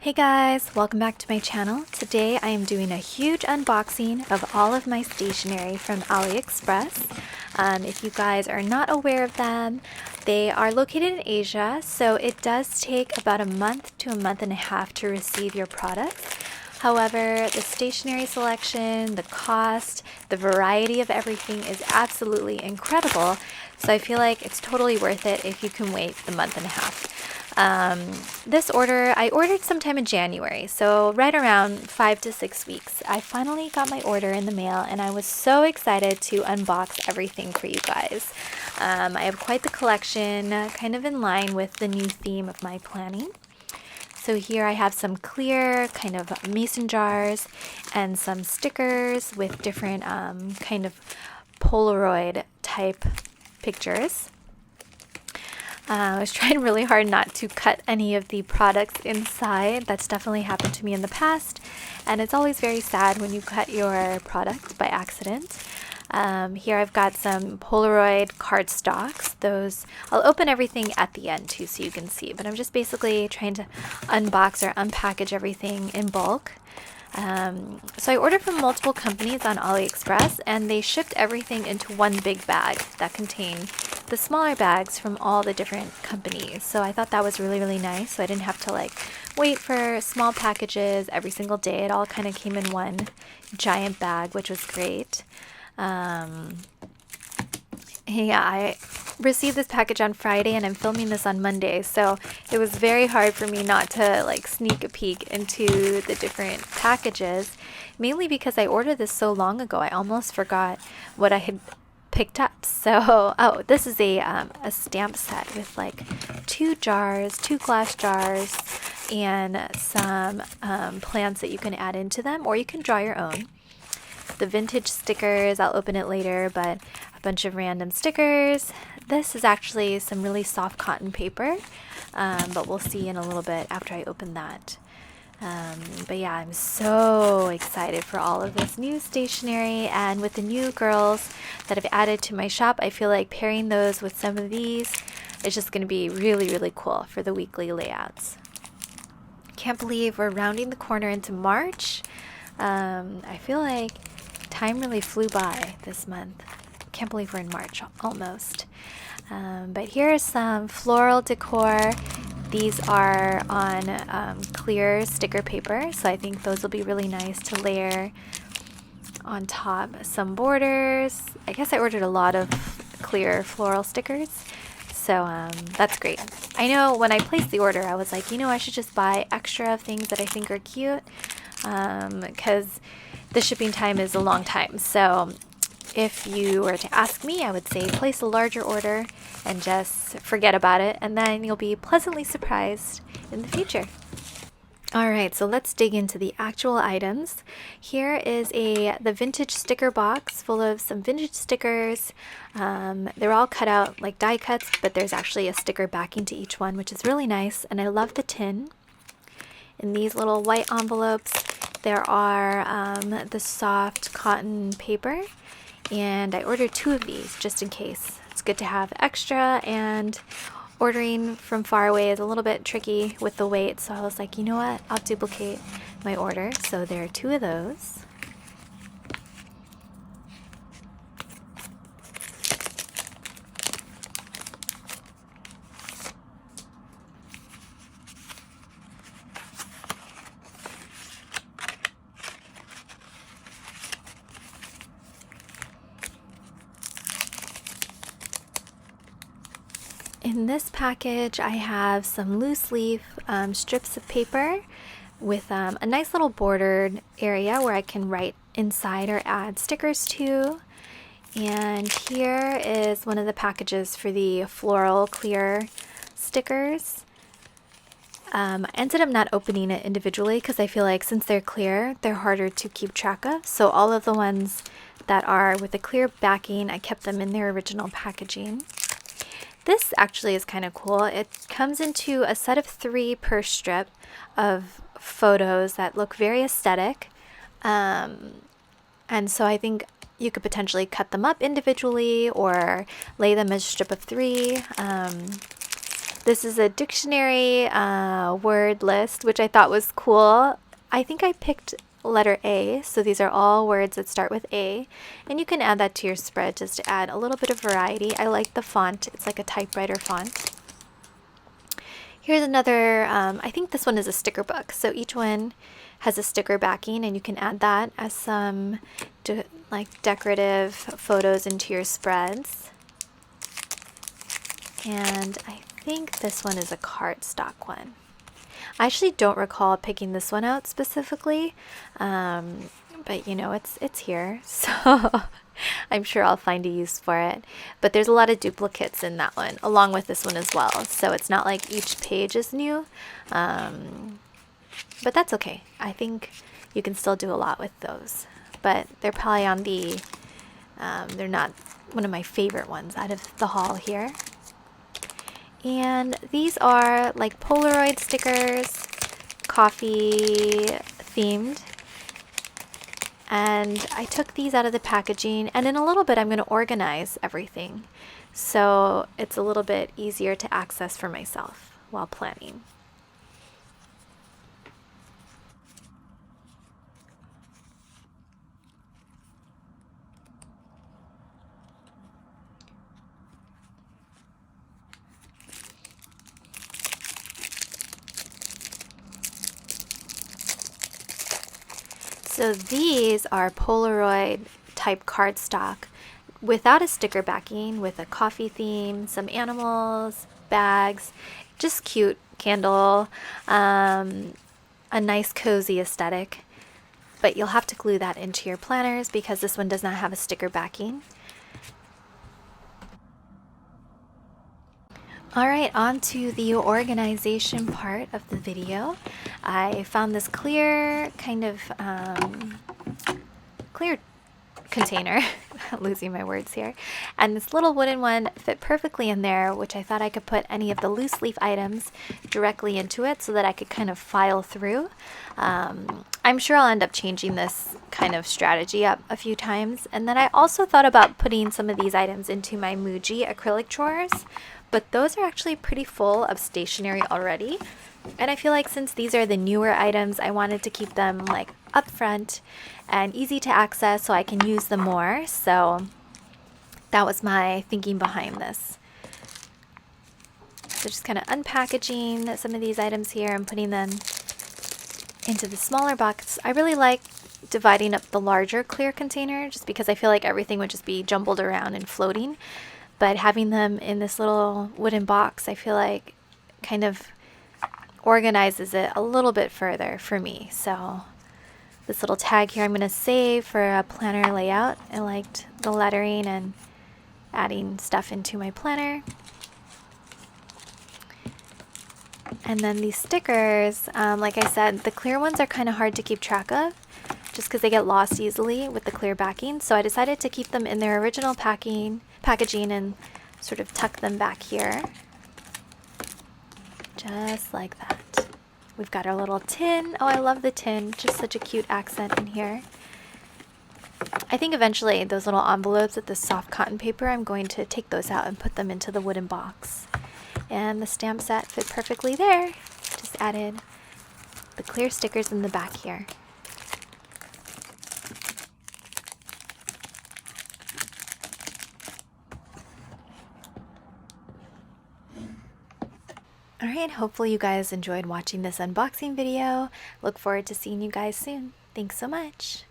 Hey guys, welcome back to my channel. Today I am doing a huge unboxing of all of my stationery from AliExpress. If you guys are not aware of them, they are located in Asia, so it does take about a month to a month and a half to receive your products. However, the stationery selection, the cost, the variety of everything is absolutely incredible, so I feel like it's totally worth it if you can wait the month and a half. This order, I ordered sometime in January, so right around 5 to 6 weeks. I finally got my order in the mail and I was so excited to unbox everything for you guys. I have quite the collection, kind of in line with the new theme of my planning. So here I have some clear kind of mason jars and some stickers with different kind of Polaroid type pictures. I was trying really hard not to cut any of the products inside. That's definitely happened to me in the past, and it's always very sad when you cut your product by accident. Here I've got some Polaroid cardstocks. Those, I'll open everything at the end too so you can see, but I'm just basically trying to unbox or unpackage everything in bulk. So I ordered from multiple companies on AliExpress, and they shipped everything into one big bag that contained the smaller bags from all the different companies. So I thought that was really, really nice. So I didn't have to like wait for small packages every single day. It all kind of came in one giant bag, which was great. Yeah, I received this package on Friday and I'm filming this on Monday, so it was very hard for me not to like sneak a peek into the different packages, mainly because I ordered this so long ago. I almost forgot what I had picked up. So, oh, this is a stamp set with like two glass jars, and some plants that you can add into them, or you can draw your own. The vintage stickers, I'll open it later, but a bunch of random stickers. This is actually some really soft cotton paper, but we'll see in a little bit after I open that. But yeah, I'm so excited for all of this new stationery, and with the new girls that I've added to my shop, I feel like pairing those with some of these is just going to be really, really cool for the weekly layouts. Can't believe we're rounding the corner into March. I feel like time really flew by this month. Can't believe we're in March almost. But here are some floral decor. These are on clear sticker paper, so I think those will be really nice to layer on top. Some borders. I guess I ordered a lot of clear floral stickers, so that's great. I know when I placed the order, I was like, I should just buy extra of things that I think are cute, because the shipping time is a long time. So if you were to ask me, I would say place a larger order and just forget about it, and then you'll be pleasantly surprised in the future. Alright, so let's dig into the actual items. Here is the vintage sticker box full of some vintage stickers. They're all cut out like die cuts, but there's actually a sticker backing to each one, which is really nice, and I love the tin. In these little white envelopes, there are the soft cotton paper, and I ordered 2 of these just in case. It's good to have extra, and ordering from far away is a little bit tricky with the weight, so I was like, you know what, I'll duplicate my order. So there are 2 of those. In this package, I have some loose leaf strips of paper with a nice little bordered area where I can write inside or add stickers to. And here is one of the packages for the floral clear stickers. I ended up not opening it individually because I feel like since they're clear, they're harder to keep track of. So all of the ones that are with a clear backing, I kept them in their original packaging. This actually is kind of cool. It comes into a set of 3 per strip of photos that look very aesthetic. And so I think you could potentially cut them up individually or lay them as a strip of 3. This is a dictionary word list, which I thought was cool. I think I picked letter A, so these are all words that start with A, and you can add that to your spread just to add a little bit of variety. I like the font. It's like a typewriter font. Here's another, I think this one is a sticker book, so each one has a sticker backing, and you can add that as some like decorative photos into your spreads. And I think this one is a cardstock one. I actually don't recall picking this one out specifically, but you know, it's here, so I'm sure I'll find a use for it. But there's a lot of duplicates in that one, along with this one as well, so it's not like each page is new, but that's okay. I think you can still do a lot with those, but they're probably on the, they're not one of my favorite ones out of the haul here. And these are like Polaroid stickers, coffee themed. And I took these out of the packaging, and in a little bit I'm going to organize everything, so it's a little bit easier to access for myself while planning. So these are Polaroid type cardstock without a sticker backing, with a coffee theme, some animals, bags, just cute candle, a nice cozy aesthetic. But you'll have to glue that into your planners because this one does not have a sticker backing. Alright, on to the organization part of the video. I found this clear kind of clear container, losing my words here, and this little wooden one fit perfectly in there, which I thought I could put any of the loose leaf items directly into it so that I could kind of file through. I'm sure I'll end up changing this kind of strategy up a few times. And then I also thought about putting some of these items into my Muji acrylic drawers, but those are actually pretty full of stationery already. And I feel like since these are the newer items, I wanted to keep them like up front and easy to access so I can use them more. So that was my thinking behind this. So just kind of unpackaging some of these items here and putting them into the smaller box. I really like dividing up the larger clear container just because I feel like everything would just be jumbled around and floating. But having them in this little wooden box, I feel like kind of organizes it a little bit further for me. So this little tag here I'm going to save for a planner layout. I liked the lettering and adding stuff into my planner. And then these stickers, like I said, the clear ones are kind of hard to keep track of just because they get lost easily with the clear backing. So I decided to keep them in their original packaging and sort of tuck them back here. Just like that. We've got our little tin. Oh, I love the tin. Just such a cute accent in here. I think eventually those little envelopes with the soft cotton paper, I'm going to take those out and put them into the wooden box. And the stamp set fit perfectly there. Just added the clear stickers in the back here. Alright, hopefully you guys enjoyed watching this unboxing video. Look forward to seeing you guys soon. Thanks so much.